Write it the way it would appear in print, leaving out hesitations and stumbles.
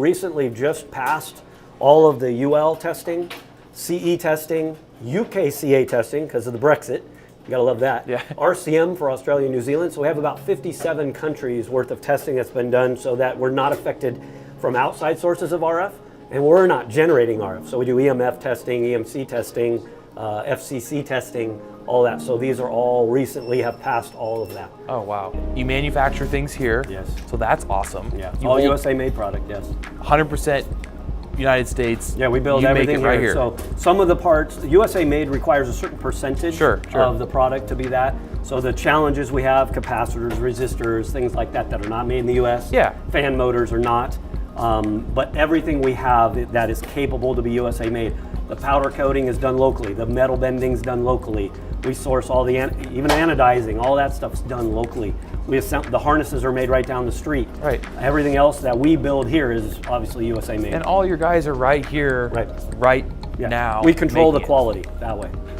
recently just passed all of the UL testing, CE testing, UKCA testing because of the Brexit. You gotta love that. Yeah. RCM for Australia and New Zealand. So we have about 57 countries worth of testing that's been done so that we're not affected from outside sources of RF, and we're not generating RF. So we do EMF testing, EMC testing, FCC testing, all that. So these are all recently have passed all of that. Oh, wow. You manufacture things here. Yes. So that's awesome. Yeah, You all hold USA made product, yes. 100% United States. Yeah, we build you everything make it right here. So some of the parts, USA made requires a certain percentage of the product to be that. So the challenges we have, capacitors, resistors, things like that that are not made in the US. Yeah. Fan motors are not. But everything we have that is capable to be USA made. The powder coating is done locally. The metal bending is done locally. We source all the, even anodizing, all that stuff's done locally. The harnesses are made right down the street. Right. Everything else that we build here is obviously USA made. And all your guys are right here, right Yeah. now. We control the making it. quality that way.